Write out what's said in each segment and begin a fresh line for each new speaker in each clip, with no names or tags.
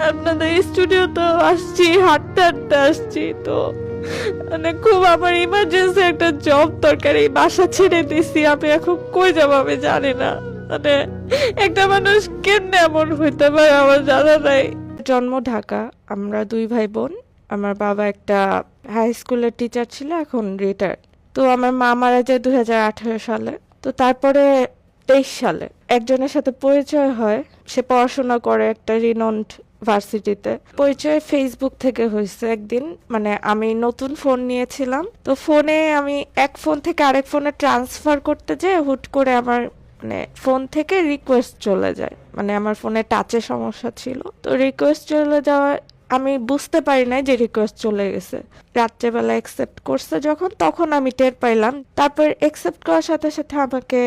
আপনাদের স্টুডিও তো আসছি, হাঁটতে হাঁটতে আসছি, তো মানে খুব আমার ইমার্জেন্সি একটা জব দরকার, এই বাসা ছেড়ে দিছি, আমি এখন কই যাবো আমি জানি না। মানে একটা মানুষ কেমনে এমন হইতে পারে আমার জানা নাই। জন্ম ঢাকা, আমরা দুই ভাই বোন। আমার বাবা একটা হাই স্কুলের টিচার ছিল, এখন রিটায়ার্ড। তো আমার মা মারা যায় 2018 সালে। তো তারপরে 23 সালে একজনের সাথে পরিচয় হয়। সে পড়াশোনা করে একটা রিনন্ড ভার্সিটিতে। পরিচয় ফেসবুক থেকে হয়েছে একদিন। মানে আমি নতুন ফোন নিয়েছিলাম, তো ফোনে আমি এক ফোন থেকে আরেক ফোনে ট্রান্সফার করতে যেয়ে হুট করে আমার মানে ফোন থেকে রিকোয়েস্ট চলে যায়। মানে আমার ফোনে টাচে সমস্যা ছিল, তো রিকোয়েস্ট চলে যাওয়ায় আমি বুঝতে পারি নাই যে রিকোয়েস্ট চলে গেছে। রাত্রেবেলা অ্যাকসেপ্ট করছে যখন, তখন আমি টের পাইলাম। তারপর অ্যাকসেপ্ট করার সাথে সাথে আমাকে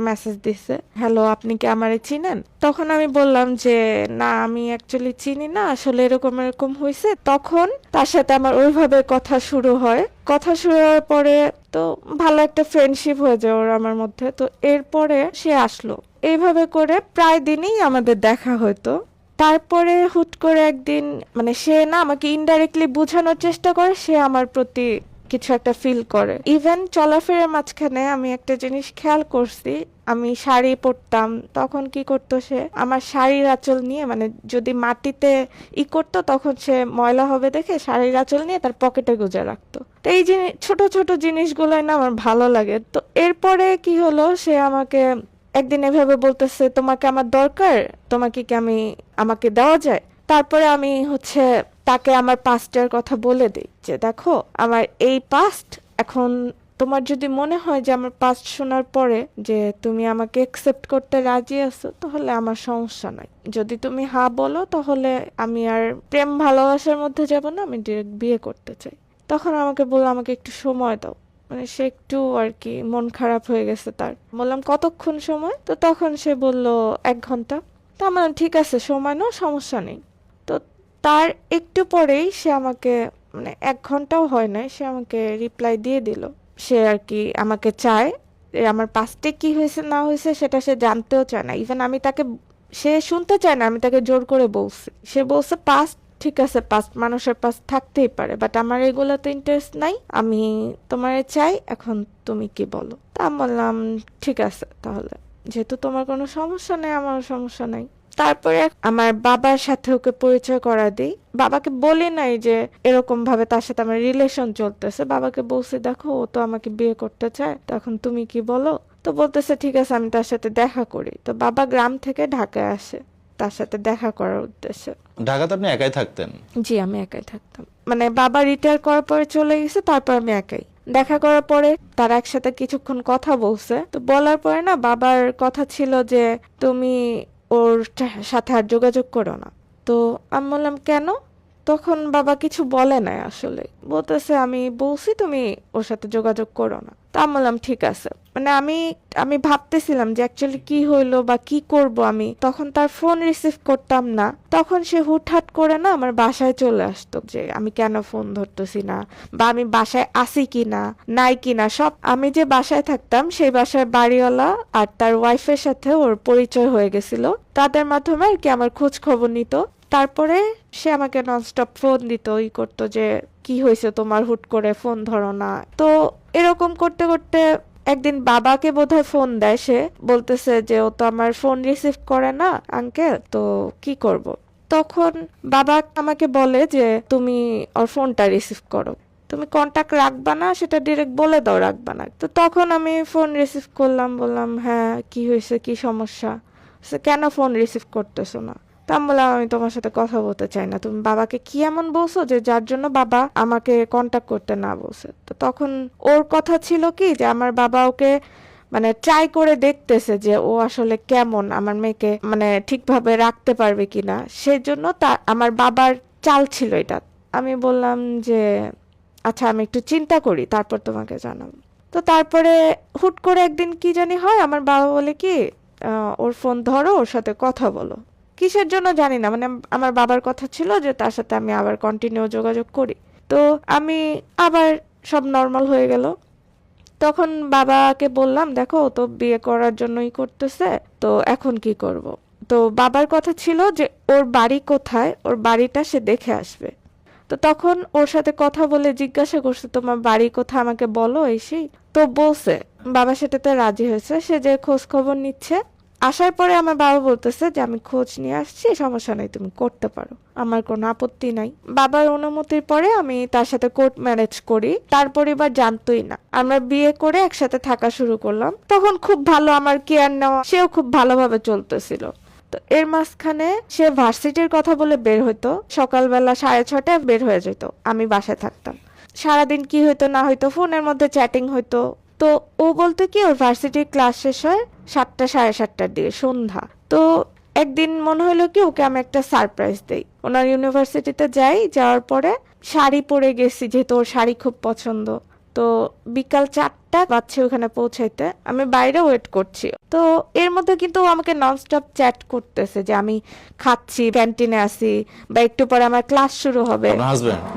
মেসেজ দিছে, হ্যালো আপনি কি আমারে চিনেন? তখন আমি বললাম যে না, আমি অ্যাকচুয়ালি চিনি না, আসলে এরকম এরকম হয়েছে। তখন তার সাথে আমার ওইভাবে কথা শুরু হয়। কথা শুরু হওয়ার পরে তো ভালো একটা ফ্রেন্ডশিপ হয়ে যায় ওর আমার মধ্যে। তো এরপরে সে আসলো, এইভাবে করে প্রায় দিনই আমাদের দেখা হতো। তারপরে হুট করে একদিন মানে সে না আমাকে ইনডাইরেক্টলি বোঝানোর চেষ্টা করে সে আমার প্রতি কিছু একটা ফিল করে। ইভেন চলাফেরার মাঝখানে আমি একটা জিনিস খেয়াল করছি, আমি শাড়ি পরতাম, তখন কি করতো সে আমার শাড়ির আঁচল নিয়ে, মানে যদি মাটিতে করতো তখন সে ময়লা হবে দেখে শাড়ির আঁচল নিয়ে তার পকেটে গুজে রাখতো। তো এই জিনিস, ছোট ছোট জিনিসগুলোই না আমার ভালো লাগে। তো এরপরে কি হলো, সে আমাকে একদিন এভাবে বলতেছে, তোমাকে আমার দরকার, তোমাকে কি আমি আমাকে দেওয়া যায়? তারপরে আমি তাকে আমার পাস্টের কথা বলে দিই যে দেখো আমার এই পাস্ট, এখন তোমার যদি মনে হয় যে আমার পাস্ট শোনার পরে যে তুমি আমাকে একসেপ্ট করতে রাজি আছো, তাহলে আমার সমস্যা নাই। যদি তুমি হ্যাঁ বলো তাহলে আমি আর প্রেম ভালোবাসার মধ্যে যাব না, আমি ডিরেক্ট বিয়ে করতে চাই। তখন আমাকে বললো আমাকে একটু সময় দাও। মানে সে একটু আর কি মন খারাপ হয়ে গেছে তার। বললাম কতক্ষণ সময়? তো তখন সে বলল 1 ঘন্টা। তো আমার ঠিক আছে, সময় নাও, সমস্যা নেই। তো তার একটু পরেই সে আমাকে, মানে 1 ঘন্টাও হয় নাই, সে আমাকে রিপ্লাই দিয়ে দিল। সে আর কি আমাকে চায়। আমার পাস্টে কি হয়েছে না হয়েছে সেটা সে জানতেও চায় না। ইভেন আমি তাকে, সে শুনতে চায় না, আমি তাকে জোর করে বলছি। সে বলছে পাস্ট ঠিক আছে, পাস্ট মানুষের পাস্ট থাকতেই পারে, বাট আমার এগুলোতে ইন্টারেস্ট নাই, আমি তোমারে চাই, এখন তুমি কি বলো? তা আমি বললাম ঠিক আছে তাহলে, যেহেতু তোমার কোনো সমস্যা নেই আমার সমস্যা নাই। তারপরে আমার বাবার সাথে ওকে পরিচয় করা দিই। বাবাকে বলি নাই যে এরকম ভাবে তার সাথে আমার রিলেশন চলতেছে। বাবাকে বলছি দেখো ও তো আমাকে বিয়ে করতে চায়, তখন তুমি কি বলো? তো বলতেছে ঠিক আছে আমি তার সাথে দেখা করি। তো বাবা গ্রাম থেকে ঢাকায় আসে তার সাথে দেখা করার উদ্দেশ্যে।
ঢাকাতে আপনি একাই থাকতেন?
জি আমি একাই থাকতাম। মানে বাবা রিটায়ার করার পরে চলে গেছে, তারপর আমি একাই। দেখা করার পরে তারা একসাথে কিছুক্ষণ কথা বলছে। তো বলার পরে না বাবার কথা ছিল যে তুমি ওর সাথে আর যোগাযোগ করো না। তো আমি বললাম কেন? তখন বাবা কিছু বলে নাই, আসলে বলতেছে আমি বলছি তুমি ওর সাথে যোগাযোগ করো না। তা আমি বললাম ঠিক আছে। মানে আমি আমি ভাবতেছিলাম যে অ্যাকচুয়ালি কি হইলো বা কি করব। আমি তখন তার ফোন রিসিভ করতাম না। তখন সে হুটহাট করে না আমার বাসায় চলে আসতো, যে আমি কেন ফোন ধরতেছি না, বা আমি বাসায় আসি কিনা নাই কিনা সব। আমি যে বাসায় থাকতাম সেই বাসায় বাড়িওয়ালা আর তার ওয়াইফের সাথে ওর পরিচয় হয়ে গেছিল, তাদের মাধ্যমে আর কি আমার খোঁজ খবর নিত। তারপরে সে আমাকে ননস্টপ ফোন দিত, করতো যে কি হয়েছে তোমার, হুট করে ফোন ধরো না। তো এরকম করতে করতে একদিন বাবাকে বোধহয় ফোন দেয় সে, বলতেছে যে ও তো আমার ফোন রিসিভ করে না আঙ্কেল, তো কি করব? তখন বাবা আমাকে বলে যে তুমি ওর ফোনটা রিসিভ করো, তুমি কন্টাক্ট রাখবা না সেটা ডিরেক্ট বলে দাও রাখবা না। তো তখন আমি ফোন রিসিভ করলাম, বললাম হ্যাঁ কি হয়েছে, কি সমস্যা? কেন ফোন রিসিভ করতেছো না? তা আমি বললাম আমি তোমার সাথে কথা বলতে চাই না, তুমি বাবাকে কি এমন বলছো যে যার জন্য বাবা আমাকে কন্টাক্ট করতে না বলছে? তো তখন ওর কথা ছিল কি যে আমার বাবা ওকে মানে ট্রাই করে দেখতেছে যে ও আসলে কেমন, আমার মেয়েকে মানে ঠিকভাবে রাখতে পারবে কিনা, সেজন্য তা আমার বাবার চাল ছিল এটা। আমি বললাম যে আচ্ছা আমি একটু চিন্তা করি তারপর তোমাকে জানাবো। তো তারপরে হুট করে একদিন কি জানি হয়, আমার বাবা বলে কি ওর ফোন ধরো, ওর সাথে কথা বলো। কিসের জন্য জানি না, মানে আমার বাবার কথা ছিল যে তার সাথে আমি আবার কন্টিনিউ যোগাযোগ করি। তো আমি আবার সব নর্মাল হয়ে গেল। তখন বাবাকে বললাম দেখো ও তো বিয়ে করার জন্যই করতেছে, তো এখন কি করব? তো বাবার কথা ছিল যে ওর বাড়ি কোথায়, ওর বাড়িটা সে দেখে আসবে। তো তখন ওর সাথে কথা বলে জিজ্ঞাসা করছে তোমার বাড়ি কোথায় আমাকে বলো এসেই। তো বলছে, বাবা সেটাতে রাজি হয়েছে, সে যে খোঁজ খবর নিচ্ছে। আসার পরে আমার বাবা বলতেছে যে আমি খোঁজ নিয়ে আসছি, সমস্যা নাই, তুমি করতে পারো, আমার কোনো আপত্তি নাই। বাবার অনুমতির পরে আমি তার সাথে কোর্ট ম্যারেজ করি। তার পরিবার জানতোই না। আমরা বিয়ে করে একসাথে থাকা শুরু করলাম। তখন খুব ভালো আমার কেয়ার নেওয়া, সেও খুব ভালোভাবে চলতেছিল। তো এর মাঝখানে সে ভার্সিটির কথা বলে বের হইতো, সকালবেলা 6:30টায় বের হয়ে যেত, আমি বাসায় থাকতাম। সারাদিন কি হইতো না হইতো, ফোনের মধ্যে চ্যাটিং হইতো। তো ও বলতো কি ওর ভার্সিটির ক্লাস শেষ হয় 7টা 7:30টার দিকে, সন্ধ্যা। তো একদিন মনে হলো কি ওকে আমি একটা সারপ্রাইজ দেই। ওনার ইউনিভার্সিটিতে যাওয়ার পরে শাড়ি পরে গেছি, যেহেতু ওর শাড়ি খুব পছন্দ। তো বিকাল 4টা বাজছে ওখানে পৌঁছাইতে, আমি বাইরে ওয়েট করছি। তো এর মধ্যে কিন্তু ও আমাকে ননস্টপ চ্যাট করতেছে যে আমি খাচ্ছি, ক্যান্টিনে আছি, বা একটু পরে আমার ক্লাস শুরু হবে।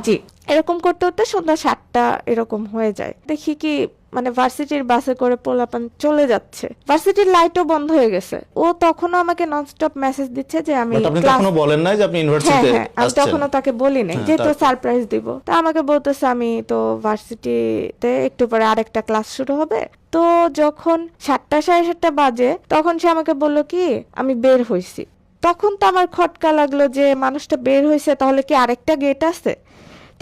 জি, এরকম করতে করতে সন্ধ্যা 7টা এরকম হয়ে যায়। দেখি কি মানে ভার্সিটির বাসে করে পোলাপান চলে যাচ্ছে, ভার্সিটির লাইটও বন্ধ হয়ে গেছে। ও তখনও আমাকে ননস্টপ মেসেজ দিচ্ছে যে আমি
তখনও বলেন নাই যে আপনি ইউনিভার্সিটিতে
আসছেন। আমি তখনও তাকে বলি নাই, যেহেতু সারপ্রাইজ দিব। তা আমাকে বলতেছে আমি তো ভার্সিটিতে একটু পরে আরেকটা ক্লাস শুরু হবে। তো যখন 7টা 7:30 বাজে তখন সে আমাকে বলল কি আমি বের হইছি। তখন তো আমার খটকা লাগলো যে মানুষটা বের হয়েছে, তাহলে কি আরেকটা গেট আছে?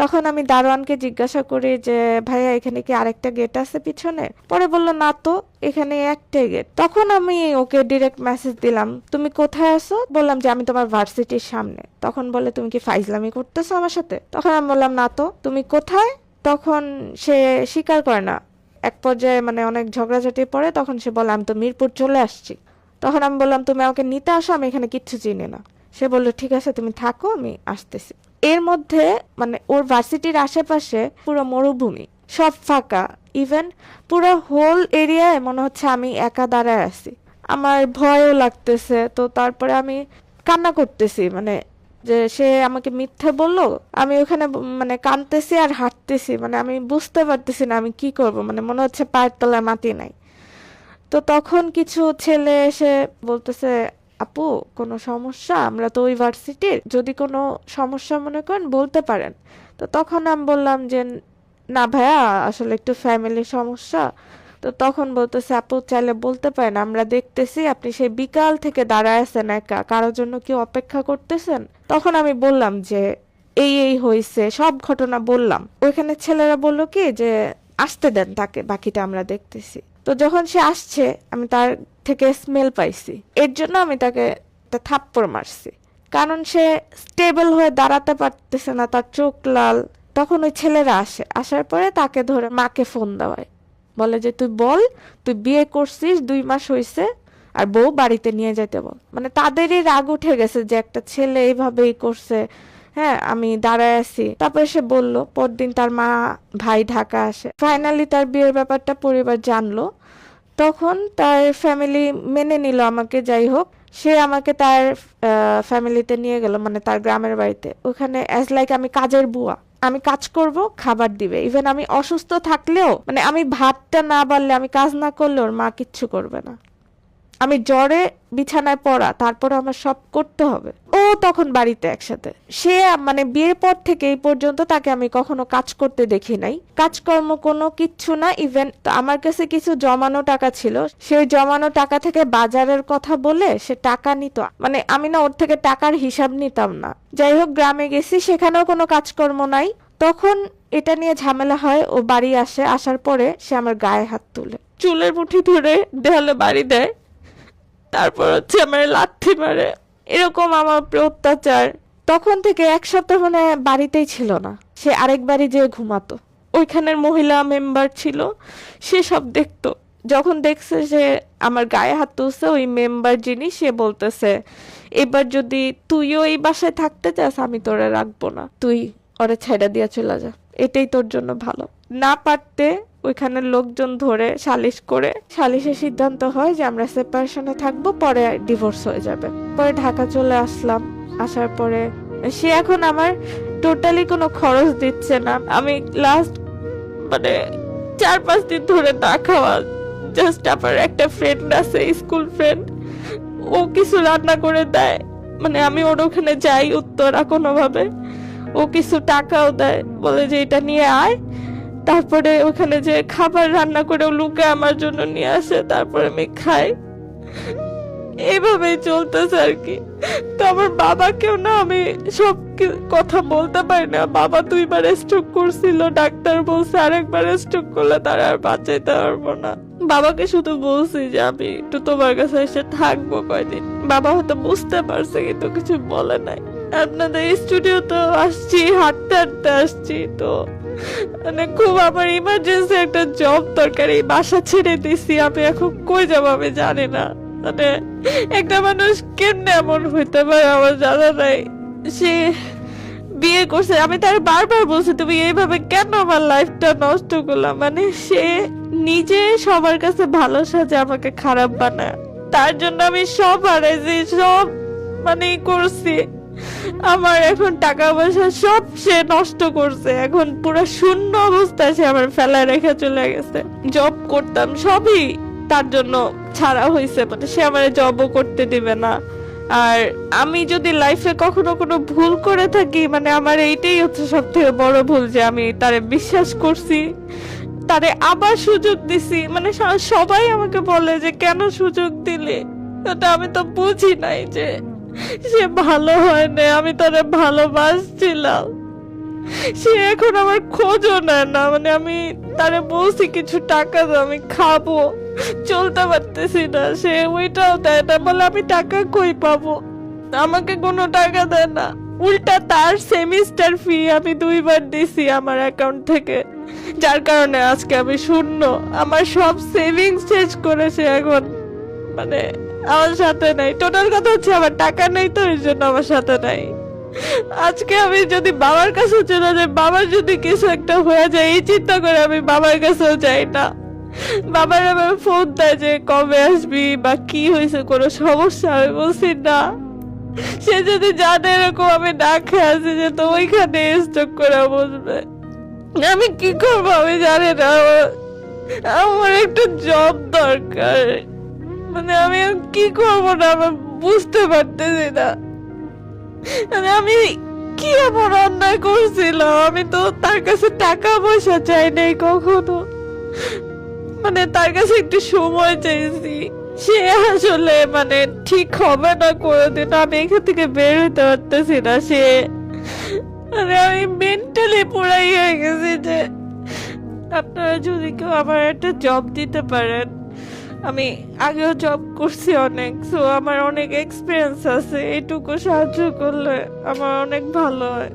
তখন আমি দারোয়ানকে জিজ্ঞাসা করি যে ভাইয়া এখানে কি আরেকটা গেট আছে পিছনে? পরে বলল না তো, এখানে একটাই গেট। তখন আমি ওকে ডিরেক্ট মেসেজ দিলাম তুমি কোথায় আছো? বললাম যে আমি তোমার ভার্সিটির সামনে। তখন বলে তুমি কি ফাইজলামি করতেছো আমার সাথে? তখন আমি বললাম না তো, তুমি কোথায়? তখন সে স্বীকার করে না। এক পর্যায়ে মানে অনেক ঝগড়াঝাটির পরে তখন সে বলে আমি তো মিরপুর চলে আসছি। তখন আমি বললাম তুমি আমাকে নিতে আসো, আমি এখানে কিচ্ছু চিনি না। সে বললো ঠিক আছে তুমি থাকো, আমি আসতেছি। এর মধ্যে মানে ওর ভার্সিটির আশেপাশে পুরো মরুভূমি, সব ফাঁকা। ইভেন পুরো হোল এরিয়ায় মনে হচ্ছে আমি একা দাঁড়ায় আছি। আমার ভয়ও লাগতেছে। তো তারপরে আমি কান্না করতেছি, মানে যে সে আমাকে মিথ্যে বললো। আমি ওখানে মানে কাঁদতেছি আর হাঁটতেছি, মানে আমি বুঝতে পারতেছি না আমি কি করব, মানে মনে হচ্ছে পায়ের তলায় মাটি নাই। তো তখন কিছু ছেলে এসে বলতেছে আপু কোনো সমস্যা, আমরা তো ওই ভার্সিটির, যদি কোনো সমস্যা মনে করেন বলতে পারেন। তো তখন আমি বললাম যে না ভাইয়া আসলে একটু ফ্যামিলির সমস্যা। তো তখন বলতেছে আপু চাইলে বলতে পারেন, আমরা দেখতেছি আপনি সেই বিকাল থেকে দাঁড়ায় আছেন একা, কারোর জন্য কি অপেক্ষা করতেছেন? তখন আমি বললাম যে এই এই হয়েছে, সব ঘটনা বললাম। ওইখানে ছেলেরা বলল কি যে আসতে দেন তাকে, বাকিটা আমরা দেখতেছি। তো যখন সে আসছে আমি তার থেকে স্মেল পাইছি, এর জন্য আমি তাকে একটা থাপ্পড় মারছি, কারণ সে স্টেবল হয়ে দাঁড়াতে পারতেছে না, তার চোখ লাল। তখন ওই ছেলেরা আসার পরে তাকে ধরে মাকে ফোন দেওয়ায়, বলে যে তুই বল তুই বিয়ে করছিস 2 মাস হয়েছে আর বউ বাড়িতে নিয়ে যেতে বল। মানে তাদেরই রাগ উঠে গেছে যে একটা ছেলে এইভাবেই করছে। হ্যাঁ আমি দাঁড়ায় আছি। তারপরে সে বলল পরদিন তার মা ভাই ঢাকা আসে। ফাইনালি তার বিয়ের ব্যাপারটা পরিবার জানলো। তখন তার ফ্যামিলি মেনে নিল আমাকে। যাই হোক, সে আমাকে তার ফ্যামিলিতে নিয়ে গেল, মানে তার গ্রামের বাড়িতে। ওখানে অ্যাজ লাইক আমি কাজের বুয়া, আমি কাজ করব, খাবার দিবে। ইভেন আমি অসুস্থ থাকলেও, মানে আমি ভাতটা না বাড়লে, আমি কাজ না করলে ওর মা কিচ্ছু করবে না। আমি জ্বরে বিছানায় পড়া, তারপর আমার সব করতে হবে। ও তখন বাড়িতে একসাথে। সে মানে বিয়ের পর থেকে এই পর্যন্ত তাকে আমি কখনো কাজ করতে দেখি নাই, কাজকর্ম কোনো কিচ্ছু না। ইভেন আমার কাছে কিছু জমানো টাকা ছিল, সেই জমানো টাকা থেকে বাজারের কথা বলে সে টাকা নিত। মানে আমি না ওর থেকে টাকার হিসাব নিতাম না। যাই হোক, গ্রামে গেছি, সেখানেও কোনো কাজকর্ম নাই। তখন এটা নিয়ে ঝামেলা হয়। ও বাড়ি আসে, আসার পরে সে আমার গায়ে হাত তুলে, চুলের মুঠি ধরে দেয়ালে বাড়ি দেয়, তারপর হচ্ছে আমার লাথি মারে। এরকম আমার উপরে অত্যাচার। তখন থেকে 1 সপ্তাহ মানে বাড়িতেই ছিল না। সে আরেক বাড়ি যেয়ে ঘুমাতো। ওইখানের মহিলা মেম্বার ছিল, সে সব দেখতো। যখন দেখছে যে আমার গায়ে হাত তুলছে, ওই মেম্বার যিনি, সে বলতেছে এবার যদি তুইও এই বাসায় থাকতে চাস আমি তোরে রাখবো না, তুই ওরে ছেড়ে দিয়ে চলে যা, এটাই তোর জন্য ভালো। না পারতে ওইখানের লোকজন ধরে সালিশ করে, সালিশের সিদ্ধান্ত হয় যে আমরা সেপারেশনে থাকবো, পরে ডিভোর্স হয়ে যাবে। পরে ঢাকা চলে আসলাম। আসার পরে সে এখন আমার টোটালি কোনো খরচ দিচ্ছে না। আমি লাস্ট মানে 4-5 দিন ধরে না খাওয়া। জাস্ট আমার একটা ফ্রেন্ড আছে, স্কুল ফ্রেন্ড, ও ও কিছু রান্না করে দেয়, মানে আমি ওর ওখানে যাই উত্তরা কোনোভাবে, ও কিছু টাকাও দেয়, বলে যে এটা নিয়ে আয়, তারপরে ওখানে যে খাবার রান্না করে ও লুকে আমার জন্য নিয়ে আসে, তারপরে আমি খাই। এইভাবেই চলতেছে আর কি। তো আমার বাবাকেও না আমি সব কথা বলতে পারি না। বাবা 2 বার স্ট্রোক করছিল, ডাক্তার বলছে আরেকবার স্ট্রোক করলে তার আর বাঁচাইতে পারবো না। বাবাকে শুধু বলছি যে আমি একটু তোমার কাছে এসে থাকবো কয়দিন। বাবা হয়তো বুঝতে পারছে কিন্তু কিছু বলে নাই। আপনাদের স্টুডিও তো আসছি, হাঁটতে হাঁটতে আসছি, তো মানে খুব আমার ইমার্জেন্সি একটা জব দরকার। এই বাসা ছেড়ে দিছি, আমি এখন কই যাবো আমি জানি না। মানে একটা মানুষ কেমনে এমন হইতে পারে আমার জানা নাই। সে বিয়ে করছে, আমি তার বারবার বলছি তুমি এইভাবে কেন আমার লাইফটা নষ্ট করলাম। মানে সে নিজে সবার কাছে ভালো সাজে আমাকে খারাপ বানায়, তার জন্য আমি সব হারাইছি, সব মানে করছি। আমার এখন টাকা পয়সা সব সে নষ্ট করছে, এখন পুরো শূন্য অবস্থায় সে আমার ফেলায় রেখে চলে গেছে। জব করতাম সবই তার জন্য ছাড়া হয়েছে, মানে সে আমার জবও করতে দিবে না। আর আমি যদি লাইফে কখনো কোনো ভুল করে থাকি, মানে আমার এইটাই হচ্ছে সব থেকে বড় ভুল, যে আমি তারে বিশ্বাস করছি, তারে আবার সুযোগ দিছি। মানে সবাই আমাকে বলে যে কেন সুযোগ দিলে, ওটা আমি তো বুঝি নাই যে সে ভালো হয় না, আমি তারে ভালোবাসছিলাম। সে এখন আমার খোঁজও নেয় না। মানে আমি তারে বলছি কিছু টাকা দাও, আমি খাবো, চলতে পারতেছি না, সে ওইটাও দেয় না, বলে আমি টাকা কই পাবো, আমাকে কোনো টাকা দেয় না। উল্টা তার সেমিস্টার ফি আমি 2 বার দিছি আমার অ্যাকাউন্ট থেকে, যার কারণে আজকে আমি শূন্য। আমার সব সেভিংস শেষ করে সে এখন মানে আমার সাথে নাই। টোটাল কথা হচ্ছে আমার টাকা নেই, তো এর জন্য আমার সাথে নাই। আজকে আমি যদি বাবার কাছে চলে যাই, বাবার যদি কিছু একটা হয়ে যায়, এই চিন্তা করে আমি বাবার কাছেও যাই না। বাবার আবার ফোন দেয় যে কবে আসবি বা কি হয়েছে, কোনো সমস্যা, আমি বলছি না। সে যদি জানে এরকম আমি না খেয়ে আছি, যে তো ওইখানে স্টক করে বসবে, আমি কি করবো আমি জানি না। আমার একটা জব দরকার, মানে আমি কি করবো না আমি বুঝতে পারতেছি না। মানে আমি কি এমন অন্যায় করছিলাম, আমি তো তার কাছে টাকা পয়সা চাই নাই কখনো, মানে তার কাছে একটু সময় চাইছি। সে আসলে মানে ঠিক হবে না কোনোদিন, আমি এখান থেকে বের হইতে পারতেছি না। সে মানে আমি মেন্টালি পুরাই হয়ে গেছি। যে আপনারা যদি কেউ আমার একটা জব দিতে পারেন, আমি আগেও জব করছি অনেক, সো আমার অনেক এক্সপিরিয়েন্স আছে, এইটুকু সাহায্য করলে আমার অনেক ভালো হয়।